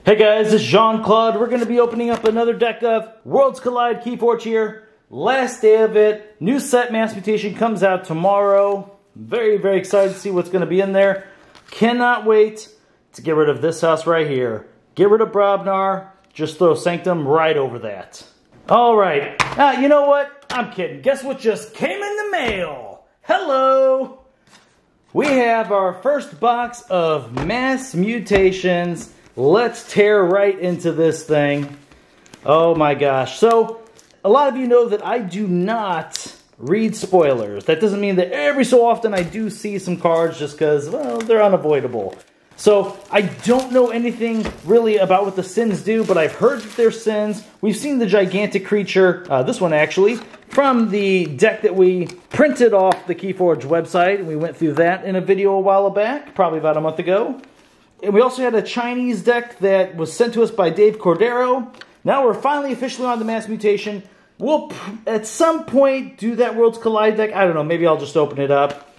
Hey guys, this is Jean-Claude. We're going to be opening up another deck of Worlds Collide Keyforge here. Last day of it. New set Mass Mutation comes out tomorrow. Very, very excited to see what's going to be in there. Cannot wait to get rid of this house right here. Get rid of Brobnar. Just throw Sanctum right over that. Alright. You know what? I'm kidding. Guess what just came in the mail? Hello! We have our first box of Mass Mutations. Let's tear right into this thing. Oh my gosh. So, a lot of you know that I do not read spoilers. That doesn't mean that every so often I do see some cards just because, well, they're unavoidable. So, I don't know anything really about what the sins do, but I've heard that they're sins. We've seen the gigantic creature, this one actually, from the deck that we printed off the Keyforge website. And we went through that in a video a while back, probably about a month ago. And we also had a Chinese deck that was sent to us by Dave Cordero. Now we're finally officially on the Mass Mutation. We'll, at some point, do that Worlds Collide deck. I don't know, maybe I'll just open it up.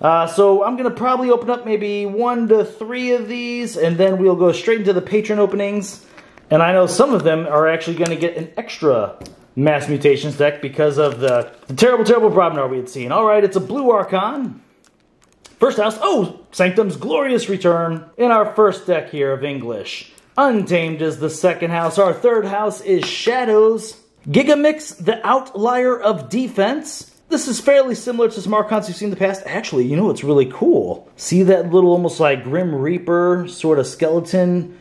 So I'm going to probably open up maybe 1 to 3 of these, and then we'll go straight into the patron openings. And I know some of them are actually going to get an extra Mass Mutations deck because of the terrible, terrible Brobnar we had seen. Alright, it's a blue Archon. First house, oh, Sanctum's glorious return in our first deck here of English. Untamed is the second house. Our third house is Shadows. Gigamix, the outlier of defense. This is fairly similar to some Archons you've seen in the past. Actually, you know what's really cool? See that little almost like Grim Reaper sort of skeleton?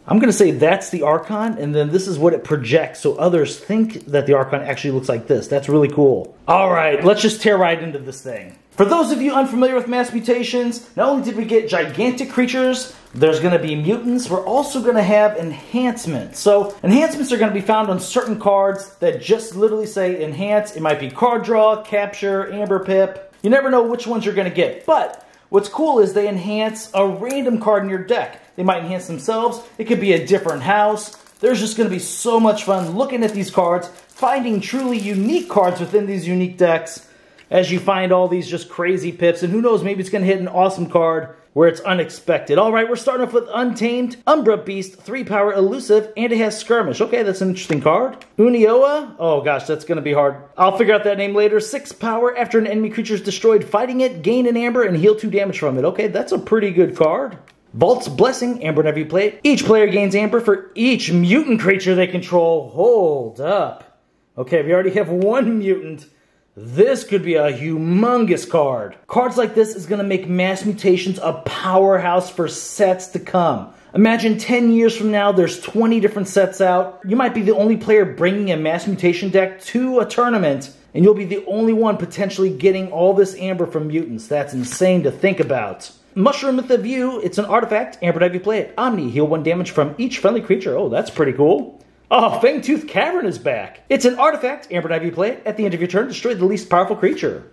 I'm going to say that's the Archon, and then this is what it projects, so others think that the Archon actually looks like this. That's really cool. Alright, let's just tear right into this thing. For those of you unfamiliar with Mass Mutations, not only did we get gigantic creatures, there's going to be mutants, we're also going to have enhancements. So, enhancements are going to be found on certain cards that just literally say enhance. It might be card draw, capture, amber pip. You never know which ones you're going to get, but what's cool is they enhance a random card in your deck. They might enhance themselves. It could be a different house. There's just going to be so much fun looking at these cards, finding truly unique cards within these unique decks as you find all these just crazy pips. And who knows, maybe it's going to hit an awesome card where it's unexpected. Alright, we're starting off with Untamed, Umbra Beast, 3-power elusive, and it has Skirmish. Okay, that's an interesting card. Unioa, oh gosh, that's going to be hard. I'll figure out that name later. 6-power, after an enemy creature is destroyed, fighting it, gain an amber, and heal 2 damage from it. Okay, that's a pretty good card. Vault's Blessing, amber whenever you play it. Each player gains amber for each mutant creature they control. Hold up. Okay, we already have 1 mutant. This could be a humongous card. Cards like this is going to make Mass Mutations a powerhouse for sets to come. Imagine 10 years from now, there's 20 different sets out. You might be the only player bringing a Mass Mutation deck to a tournament, and you'll be the only one potentially getting all this amber from mutants. That's insane to think about. Mushroom with a View, it's an artifact. Amber whenever you play it. Omni, heal 1 damage from each friendly creature. Oh, that's pretty cool. Oh, Fangtooth Cavern is back. It's an artifact. Amber whenever you play it. At the end of your turn, destroy the least powerful creature.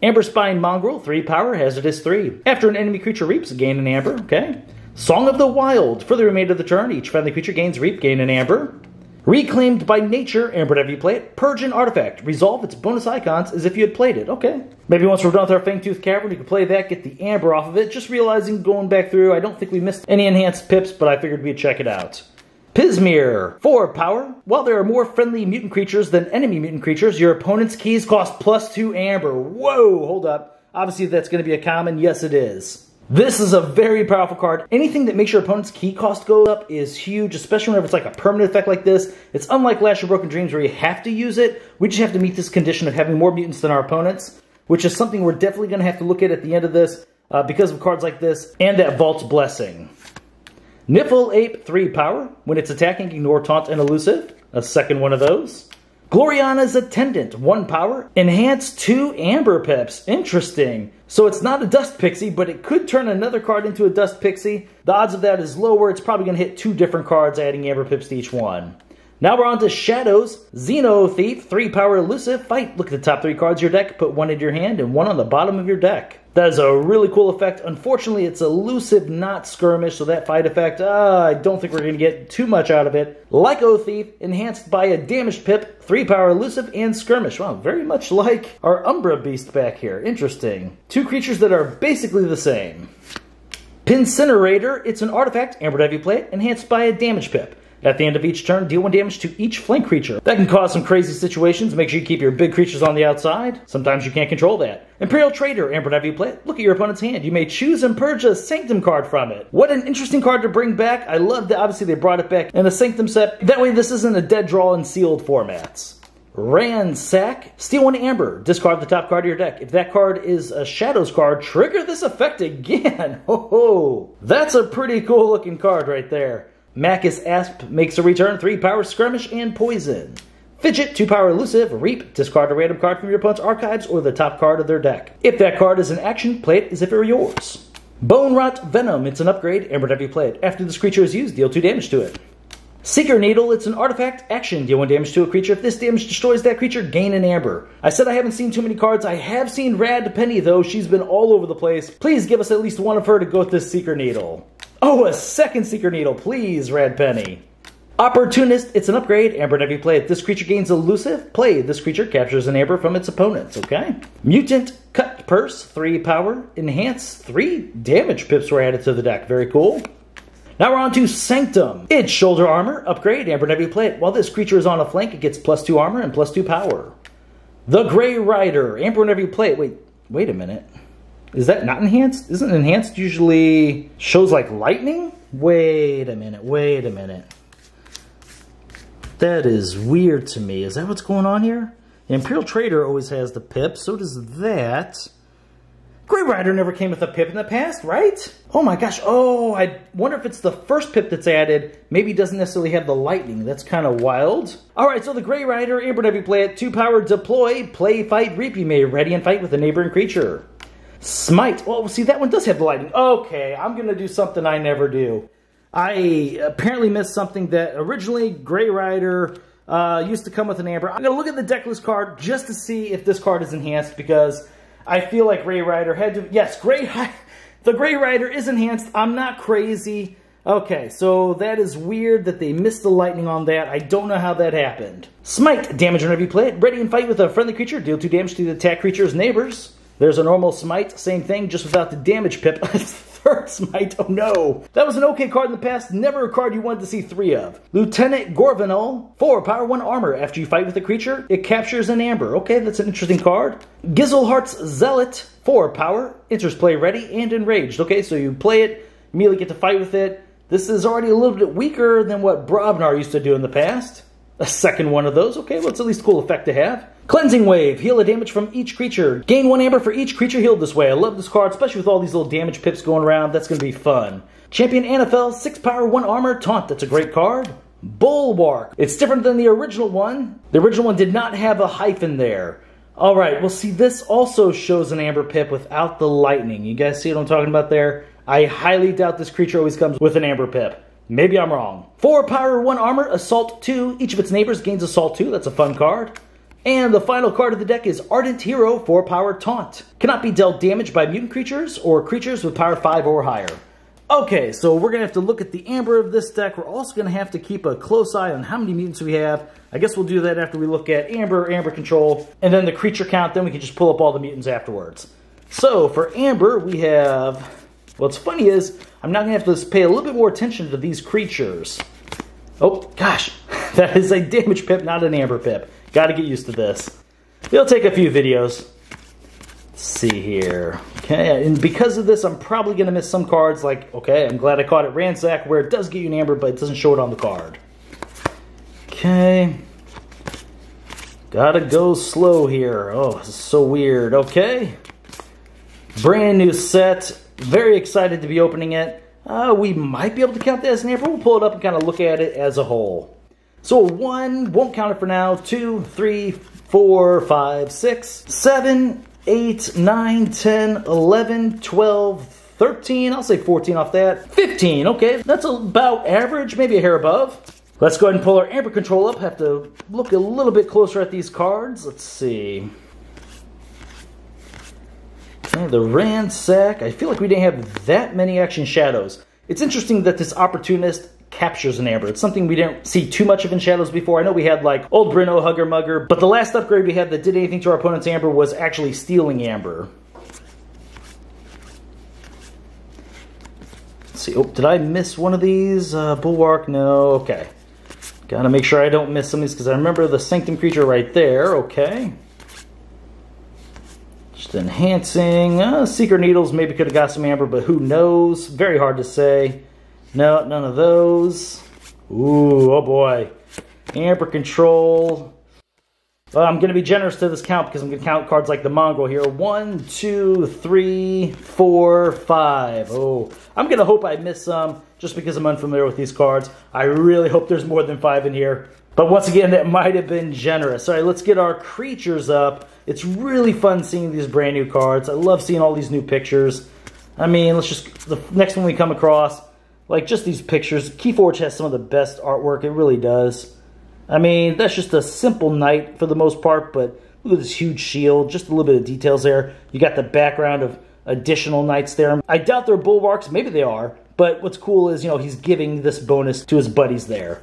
Amber Spine Mongrel, 3-power, hazardous 3. After an enemy creature reaps, gain an amber. Okay. Song of the Wild, for the remainder of the turn, each friendly creature gains reap, gain an amber. Reclaimed by Nature, amber whenever you play it. Purge an artifact. Resolve its bonus icons as if you had played it. Okay. Maybe once we're done with our Fangtooth Cavern, we can play that, get the amber off of it. Just realizing, going back through, I don't think we missed any enhanced pips, but I figured we'd check it out. Pismir, 4-power. While there are more friendly mutant creatures than enemy mutant creatures, your opponent's keys cost +2 amber. Whoa, hold up. Obviously that's going to be a common. Yes, it is. This is a very powerful card. Anything that makes your opponent's key cost go up is huge, especially whenever it's like a permanent effect like this. It's unlike Lash of Broken Dreams where you have to use it. We just have to meet this condition of having more mutants than our opponents, which is something we're definitely going to have to look at the end of this because of cards like this and that Vault's Blessing. Niffle Ape, 3-power. When it's attacking, ignore Taunt and Elusive. A second one of those. Gloriana's Attendant, 1-power. Enhance 2 amber pips. Interesting. So it's not a Dust Pixie, but it could turn another card into a Dust Pixie. The odds of that is lower. It's probably going to hit 2 different cards, adding amber pips to each one. Now we're on to Shadows. Xeno Thief, 3-power elusive. Fight. Look at the top 3 cards of your deck. Put 1 in your hand and 1 on the bottom of your deck. That is a really cool effect. Unfortunately, it's elusive, not skirmish, so that fight effect, I don't think we're going to get too much out of it. Lyco Thief, enhanced by a damaged pip, 3-power elusive, and skirmish. Wow, very much like our Umbra Beast back here. Interesting. 2 creatures that are basically the same. Pincinerator, it's an artifact, Amber Heavy Plate, enhanced by a damage pip. At the end of each turn, deal 1 damage to each flank creature. That can cause some crazy situations. Make sure you keep your big creatures on the outside. Sometimes you can't control that. Imperial Trader, Amber Heavy Plate. Look at your opponent's hand. You may choose and purge a Sanctum card from it. What an interesting card to bring back. I love that obviously they brought it back in the Sanctum set. That way this isn't a dead draw in sealed formats. Ransack. Steal 1 Amber. Discard the top card of your deck. If that card is a Shadows card, trigger this effect again. Ho! That's a pretty cool looking card right there. Macus Asp makes a return, 3 power, Skirmish, and Poison. Fidget, 2 power, Elusive, Reap, discard a random card from your opponent's archives or the top card of their deck. If that card is an action, play it as if it were yours. Bone Rot Venom, it's an upgrade, Amber Heavy Plate. After this creature is used, deal 2 damage to it. Seeker Needle, it's an artifact, action, deal 1 damage to a creature. If this damage destroys that creature, gain an Amber. I said I haven't seen too many cards. I have seen Rad Penny though, she's been all over the place. Please give us at least one of her to go with this Seeker Needle. Oh, a second Seeker Needle, please, Rad Penny. Opportunist, it's an upgrade, Amber Heavy Plate. This creature gains Elusive. Play, this creature captures an Amber from its opponents, okay? Mutant Cut Purse, 3 power. Enhance, 3 damage pips were added to the deck. Very cool. Now we're on to Sanctum. It's Shoulder Armor, upgrade, Amber Heavy Plate. While this creature is on a flank, it gets +2 armor and +2 power. The Grey Rider, Amber Heavy Plate. Wait a minute. Is that not enhanced? Isn't enhanced usually shows like lightning? Wait a minute. That is weird to me. Is that what's going on here? The Imperial Trader always has the pip, so does that. Grey Rider never came with a pip in the past, right? Oh my gosh, oh, I wonder if it's the first pip that's added. Maybe it doesn't necessarily have the lightning. That's kind of wild. Alright, so the Grey Rider, Amber Heavy Plate, 2 power, deploy, play, fight, reap. You may ready and fight with a neighboring creature. Smite. Oh, see, that one does have the lightning. Okay, I'm going to do something I never do. I apparently missed something that originally Grey Rider used to come with an Amber. I'm going to look at the deck list card just to see if this card is enhanced because I feel like Grey Rider had to... Yes, the Grey Rider is enhanced. I'm not crazy. Okay, so that is weird that they missed the lightning on that. I don't know how that happened. Smite. Damage whenever you play it. Ready and fight with a friendly creature. Deal 2 damage to the attack creature's neighbors. There's a normal Smite, same thing, just without the damage pip. Third Smite, oh no. That was an okay card in the past, never a card you wanted to see 3 of. Lieutenant Gorvanol, 4 power, 1 armor. After you fight with a creature, it captures an Amber. Okay, that's an interesting card. Gizelhart's Zealot, 4 power, enters play ready and enraged. Okay, so you play it, immediately get to fight with it. This is already a little bit weaker than what Brobnar used to do in the past. A second one of those. Okay, well, it's at least a cool effect to have. Cleansing Wave. Heal a damage from each creature. Gain 1 Amber for each creature healed this way. I love this card, especially with all these little damage pips going around. That's going to be fun. Champion Anafel. 6 power, 1 armor. Taunt. That's a great card. Bulwark. It's different than the original one. The original one did not have a hyphen there. Alright, well, see, this also shows an Amber pip without the lightning. You guys see what I'm talking about there? I highly doubt this creature always comes with an Amber pip. Maybe I'm wrong. 4 power, 1 armor, Assault 2. Each of its neighbors gains Assault 2. That's a fun card. And the final card of the deck is Ardent Hero, 4 power, Taunt. Cannot be dealt damage by mutant creatures or creatures with power 5 or higher. Okay, so we're going to have to look at the Amber of this deck. We're also going to have to keep a close eye on how many mutants we have. I guess we'll do that after we look at Amber control, and then the creature count. Then we can just pull up all the mutants afterwards. So for Amber, we have... What's funny is, I'm now going to have to pay a little bit more attention to these creatures. Oh, gosh. That is a damage pip, not an Amber pip. Got to get used to this. It'll take a few videos. Let's see here. Okay, and because of this, I'm probably going to miss some cards like, okay, I'm glad I caught it, Ransack, where it does get you an Amber, but it doesn't show it on the card. Okay. Gotta go slow here. Oh, this is so weird. Okay. Brand new set. Very excited to be opening it. We might be able to count that as an Amber. We'll pull it up and kind of look at it as a whole. So 1, won't count it for now. 2, 3, 4, 5, 6, 7, 8, 9, 10, 11, 12, 13. I'll say 14 off that. 15, okay. That's about average, maybe a hair above. Let's go ahead and pull our Amber control up. Have to look a little bit closer at these cards. Let's see. Okay, the Ransack. I feel like we didn't have that many action shadows. It's interesting that this Opportunist captures an Amber. It's something we didn't see too much of in Shadows before. I know we had like Old Brino, Hugger Mugger, but the last upgrade we had that did anything to our opponent's Amber was actually stealing Amber. see. Oh, did I miss one of these? Bulwark? No. Okay. Gotta make sure I don't miss some of these because I remember the Sanctum creature right there. Okay. Just enhancing. Secret Needles maybe could have got some amber, but who knows? Very hard to say. No, none of those. Ooh, oh boy. Amber Control. I'm going to be generous to this count because I'm going to count cards like the Mongrel here. 1, 2, 3, 4, 5. Oh, I'm going to hope I miss some just because I'm unfamiliar with these cards. I really hope there's more than 5 in here. But once again, that might have been generous. All right, let's get our creatures up. It's really fun seeing these brand new cards. I love seeing all these new pictures. I mean, let's just, the next one we come across, like just these pictures. Keyforge has some of the best artwork. It really does. I mean, that's just a simple knight for the most part, but look at this huge shield. Just a little bit of details there. You got the background of additional knights there. I doubt they're bulwarks. Maybe they are. But what's cool is, you know, he's giving this bonus to his buddies there.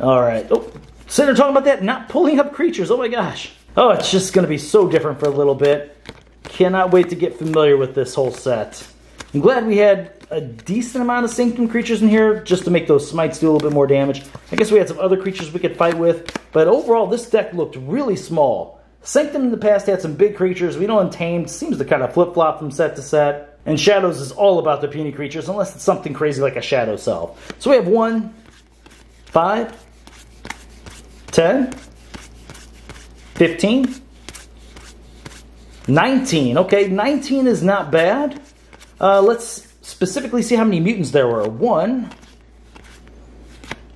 All right. Oh, sitting there talking about that, not pulling up creatures. Oh my gosh. Oh, it's just going to be so different for a little bit. Cannot wait to get familiar with this whole set. I'm glad we had a decent amount of Sanctum creatures in here just to make those smites do a little bit more damage. I guess we had some other creatures we could fight with, but overall this deck looked really small. Sanctum in the past had some big creatures. We know Untamed seems to kind of flip-flop from set to set, and Shadows is all about the puny creatures unless it's something crazy like a Shadow Self. So we have 1, 5, 10, 15, 19. Okay, 19 is not bad. Let's specifically see how many mutants there were. 1,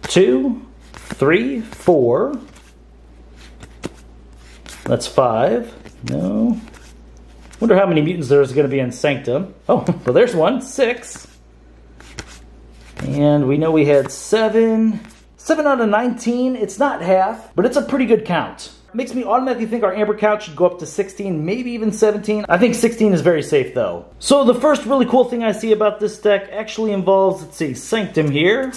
2, 3, 4. That's 5. No. Wonder how many mutants there's going to be in Sanctum. Oh, well, there's one. 6. And we know we had 7. 7 out of 19. It's not half, but it's a pretty good count. Makes me automatically think our amber count should go up to 16, maybe even 17. I think 16 is very safe though. So the first really cool thing I see about this deck actually involves, let's see, Sanctum here.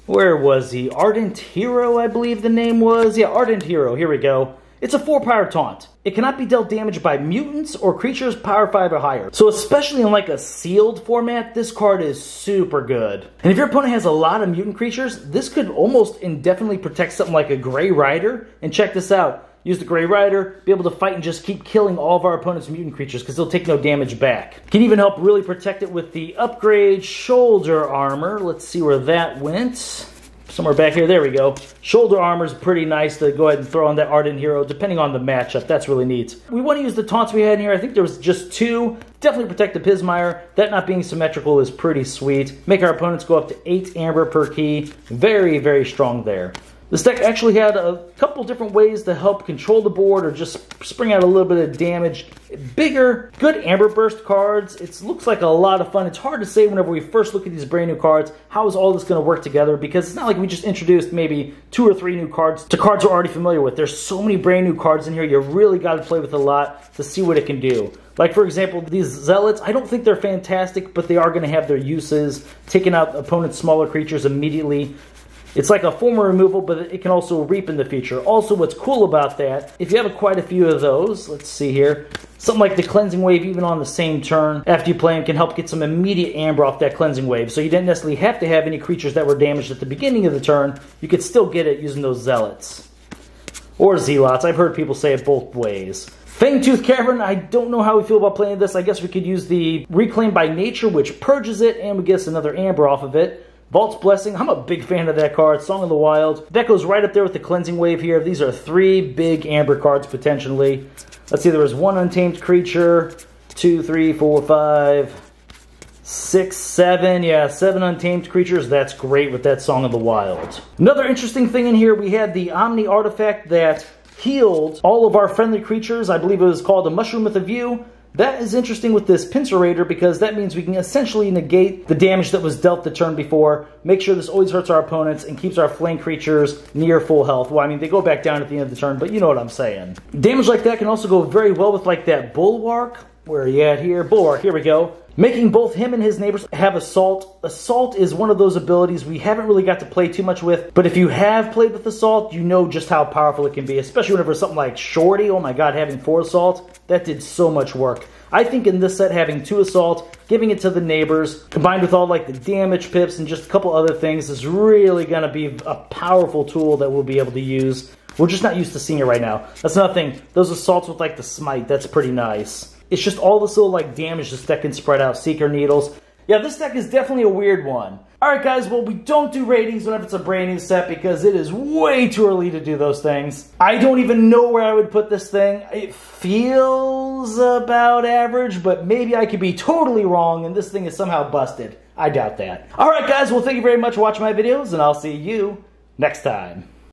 Where was he? Ardent Hero, I believe the name was. Yeah, Ardent Hero, here we go. It's a 4-power taunt. It cannot be dealt damage by mutants or creatures power 5 or higher. So especially in like a sealed format, this card is super good. And if your opponent has a lot of mutant creatures, this could almost indefinitely protect something like a Grey Rider. And check this out. Use the Grey Rider, be able to fight and just keep killing all of our opponent's mutant creatures because they'll take no damage back. Can even help really protect it with the upgrade shoulder armor. Let's see where that went. Somewhere back here, there we go. Shoulder armor is pretty nice to go ahead and throw on that Ardent Hero, depending on the matchup. That's really neat. We want to use the taunts we had in here. I think there was just 2. Definitely protect the Pismire. That not being symmetrical is pretty sweet. Make our opponents go up to 8 amber per key. Very, very strong there. This deck actually had a couple different ways to help control the board or just spring out a little bit of damage. Bigger, good Amber Burst cards. It looks like a lot of fun. It's hard to say whenever we first look at these brand new cards, how is all this going to work together? Because it's not like we just introduced maybe 2 or 3 new cards to cards we're already familiar with. There's so many brand new cards in here, you really got to play with a lot to see what it can do. Like, for example, these Zealots, I don't think they're fantastic, but they are going to have their uses. Taking out opponent's smaller creatures immediately. It's like a former removal, but it can also reap in the future. Also, what's cool about that, if you have quite a few of those, let's see here, something like the Cleansing Wave, even on the same turn, after you play them, can help get some immediate amber off that Cleansing Wave. So you didn't necessarily have to have any creatures that were damaged at the beginning of the turn. You could still get it using those Zealots. Or Zealots. I've heard people say it both ways. Fangtooth Cavern, I don't know how we feel about playing this. I guess we could use the Reclaim by Nature, which purges it, and we get us another amber off of it. Vault's Blessing, I'm a big fan of that card. Song of the Wild. That goes right up there with the Cleansing Wave here. These are 3 big amber cards potentially. Let's see, there was 1 Untamed creature, 2, 3, 4, 5, 6, 7. Yeah, 7 Untamed creatures. That's great with that Song of the Wild. Another interesting thing in here, we had the Omni artifact that healed all of our friendly creatures. I believe it was called a Mushroom with a View. That is interesting with this Pincerator because that means we can essentially negate the damage that was dealt the turn before, make sure this always hurts our opponents, and keeps our flame creatures near full health. Well, I mean, they go back down at the end of the turn, but you know what I'm saying. Damage like that can also go very well with like that Bulwark. Where are you at here? Bulwark, here we go. making both him and his neighbors have Assault. Assault is one of those abilities we haven't really got to play too much with, but if you have played with Assault, you know just how powerful it can be, especially whenever something like Shorty, oh my god, having 4 Assault, that did so much work. I think in this set, having 2 Assault, giving it to the neighbors, combined with all like the damage pips and just a couple other things, is really going to be a powerful tool that we'll be able to use. We're just not used to seeing it right now. That's another thing. Those Assaults with like the Smite, that's pretty nice. It's just all this little like damage this deck can spread out. Seeker Needles. Yeah, this deck is definitely a weird one. Alright guys, well we don't do ratings whenever it's a brand new set because it is way too early to do those things. I don't even know where I would put this thing. It feels about average, but maybe I could be totally wrong and this thing is somehow busted. I doubt that. Alright guys, well thank you very much for watching my videos and I'll see you next time.